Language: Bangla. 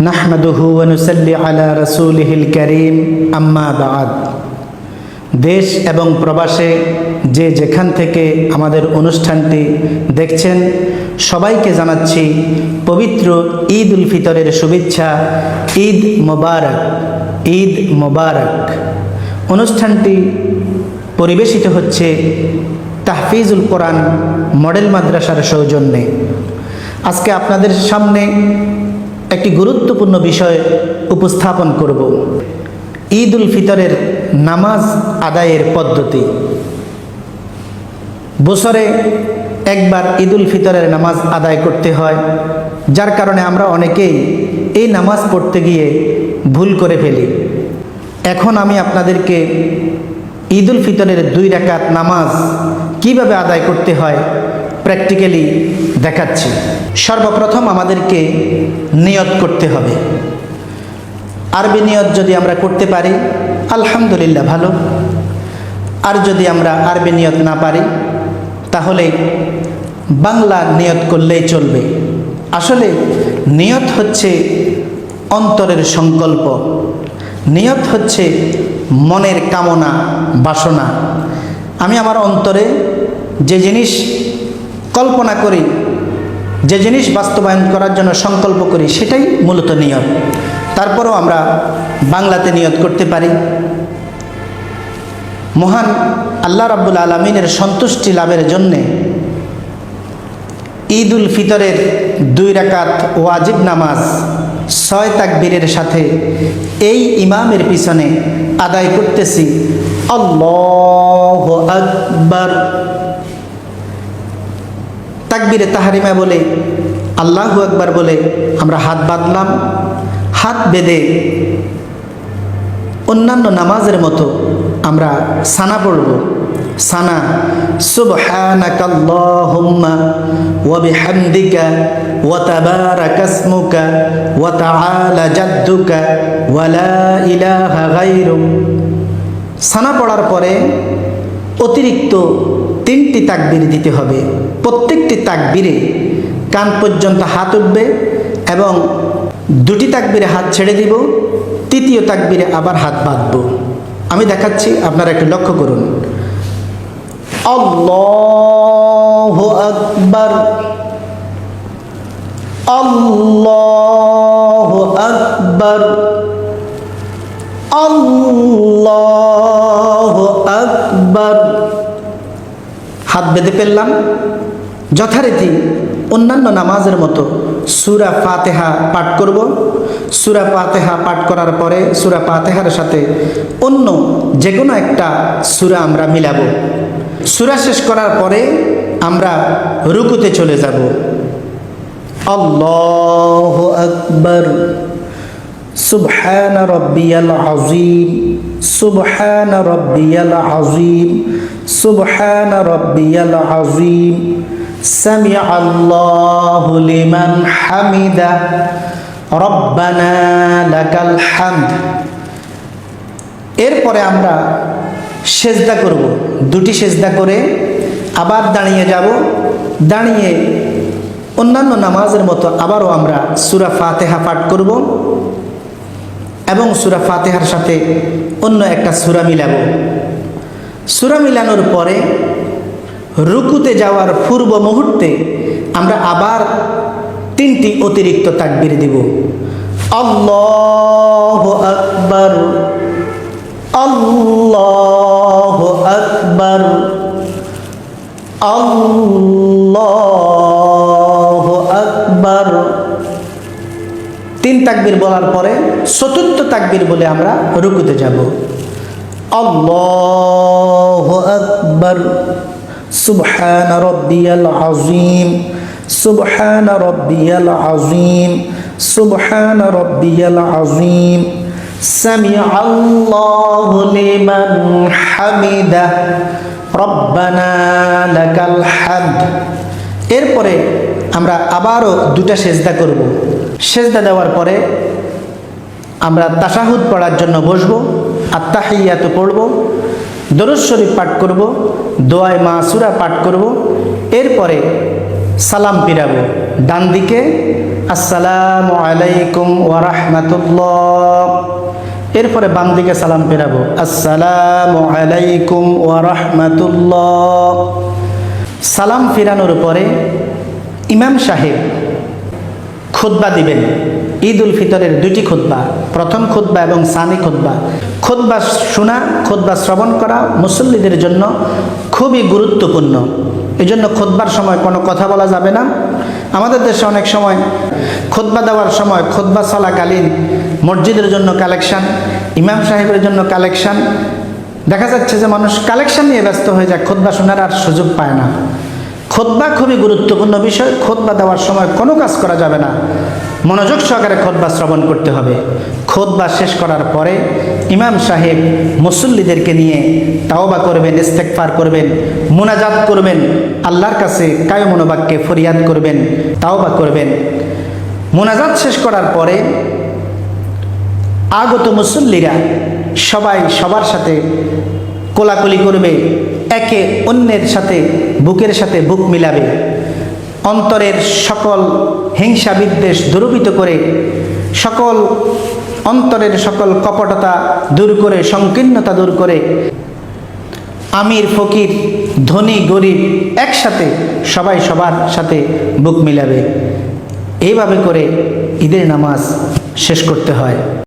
নাহমাদুহু ওয়া নুসাল্লি আলা রাসূলিহিল কারীম আম্মা বা'দ। দেশ এবং প্রবাসে যে যেখান থেকে আমাদের অনুষ্ঠানটি দেখছেন সবাইকে জানাচ্ছি পবিত্র ঈদ উল ফিতরের শুভেচ্ছা। ঈদ মোবারক, ঈদ মোবারক। অনুষ্ঠানটি পরিবেশিত হচ্ছে তাহফিজুল কোরআন মডেল মাদ্রাসার সৌজন্যে। আজকে আপনাদের সামনে একটি গুরুত্বপূর্ণ বিষয় উপস্থাপন করব। ঈদ উল ফিতরের নামাজ আদায়ের পদ্ধতি। বছরে একবার ঈদ উল ফিতরের নামাজ আদায় করতে হয়, যার কারণে আমরা অনেকেই এই নামাজ পড়তে গিয়ে ভুল করে ফেলি। এখন আমি আপনাদেরকে ঈদ উল ফিতরের 2 রাকাত নামাজ কিভাবে আদায় করতে হয় প্র্যাকটিক্যালি দেখাচ্ছি। সর্বপ্রথম আমাদেরকে নিয়ত করতে হবে। আরবি নিয়ত যদি আমরা করতে পারি আলহামদুলিল্লাহ ভালো, আর যদি আমরা আরবি নিয়ত না পারি তাহলে বাংলা নিয়ত করলেই চলবে। আসলে নিয়ত হচ্ছে অন্তরের সংকল্প, নিয়ত হচ্ছে মনের কামনা বাসনা। আমি আমার অন্তরে যে জিনিস কল্পনা করি, যে জিনিস বাস্তবায়ন করার জন্য সংকল্প করি, সেটাই মূলত নিয়ত। তারপরেও আমরা বাংলাতে নিয়ত করতে পারি। মহান আল্লাহ রাব্বুল আলামিনের সন্তুষ্টি লাভের জন্যে ঈদ উল ফিতরের 2 রাকাত ওয়াজিব নামাজ 6 তাকবীরের সাথে এই ইমামের পিছনে আদায় করতেছি। আল্লাহু আকবার। তাকবীরে তাহরিমা বলে আল্লাহু আকবার বলে আমরা হাত বাঁধলাম। হাত বেঁধে অন্যান্য নামাজের মতো আমরা সানা পড়ব। সানা সুবহানাকাল্লাহুম্মা ওয়া বিহামদিকা ওয়া তাবারাকা ইসমুকা ওয়া তাআলা জাদ্দুকা ওয়া লা ইলাহা গায়রুক। সানা পড়ার পরে অতিরিক্ত 3টি তাকবীর দিতে হবে। প্রত্যেকটি তাকবীরে কান পর্যন্ত হাত উঠবে এবং 2টি তাকবীরে হাত ছেড়ে দিব, 3য় তাকবীরে আবার হাত বাঁধব। আমি দেখাচ্ছি, আপনারা একটু লক্ষ্য করুন। আল্লাহু আকবার, আল্লাহু আকবার, আল্লাহু আকবার। হাত বেঁধে ফেললাম। যথারীতি অন্যান্য নামাজের মতো সূরা ফাতিহা পাঠ করব। সূরা ফাতিহা পাঠ করার পরে সূরা ফাতিহার সাথে অন্য যে কোনো একটা সূরা আমরা মিলাবো। সূরা শেষ করার পরে আমরা রুকুতে চলে যাব। আল্লাহু আকবার। সুবহান রাব্বিয়াল আযীম, সুবহান রাব্বিয়াল আযীম, সুবহান রাব্বিয়াল আযীম। সামিআল্লাহু লিমান হামিদা, রব্বানা লাকাল হামদ। এরপরে আমরা সেজদা করব। 2টি সেজদা করে আবার দাঁড়িয়ে যাব। দাঁড়িয়ে অন্যান্য নামাজের মতো আবারও আমরা সূরা ফাতিহা পাঠ করব এবং সূরা ফাতিহার সাথে অন্য একটা সূরা মিলাবো। সূরা মিলানোর পরে রুকুতে যাওয়ার পূর্ব মুহূর্তে আমরা আবার 3টি অতিরিক্ত তাকবীর দিব। আল্লাহু আকবার, আল্লাহু আকবার, আল্লাহু আকবার। 3 তাকবীর বলার পরে 4র্থ তাকবীর বলে আমরা রুকুতে যাব। আল্লাহু আকবার। সুবহান রাব্বিয়াল আযীম, সুবহান রাব্বিয়াল আযীম, সুবহান রাব্বিয়াল আযীম। সামিআল্লাহু লিমান হামিদা, রব্বানা লাকাল হামদ। এরপরে আমরা আবারও 2টা সেজদা করব। সেজদা দেওয়ার পরে আমরা তাশাহুদ পড়ার জন্য বসবো। আত্তাহিয়াতু পড়ব, দরুদ শরীফ পাঠ করব, দোয়ায়ে মাসুরা পাঠ করব। এরপরে সালাম ফিরাবো। ডান দিকে আসসালামু আলাইকুম ওয়া রাহমাতুল্লাহ। এরপরে বাম দিকে সালাম ফেরাবো, আসসালামু আলাইকুম ওয়া রাহমাতুল্লাহ। সালাম ফিরানোর পরে ইমাম সাহেব খুতবা দিবেন। ঈদ উল ফিতরের দুটি খুতবা, প্রথম খুতবা এবং সানি খুতবা। খুতবা শোনা, খুতবা শ্রবণ করা মুসল্লিদের জন্য খুবই গুরুত্বপূর্ণ। এই জন্য খুতবার সময় কোনো কথা বলা যাবে না। আমাদের দেশে অনেক সময় খুতবা দেওয়ার সময় খুতবা চলাকালীন মসজিদের জন্য কালেকশন, ইমাম সাহেবের জন্য কালেকশন, দেখা যাচ্ছে যে মানুষ কালেকশন নিয়ে ব্যস্ত হয়ে যায়, খুতবা শোনার আর সুযোগ পায় না। খুতবা খুবই গুরুত্বপূর্ণ বিষয়। খুতবা দেওয়ার সময় কোনো কাজ করা যাবে না, মনোযোগ সহকারে খুতবা শ্রবণ করতে হবে। খুতবা শেষ করার পরে ইমাম সাহেব মুসল্লিদেরকে নিয়ে তাওবা করবেন, ইস্তেগফার করবেন, মুনাজাত করবেন, আল্লাহর কাছে কায় মনোবাক্যে ফরিয়াদ করবেন, তাওবা করবেন। মুনাজাত শেষ করার পরে আগত মুসল্লিরা সবাই সবার সাথে কোলাকুলি করবে, একে অন্যের সাথে বুকের সাথে বুক মিলাবে, অন্তরের সকল হিংসা বিদ্বেষ দূরীভূত করে, সকল অন্তরের সকল কপটতা দূর করে, সংকীর্ণতা দূর করে, আমির ফকির ধনী গরিব একসাথে সবাই সবার সাথে বুক মিলাবে। এইভাবে করে ঈদের নামাজ শেষ করতে হয়।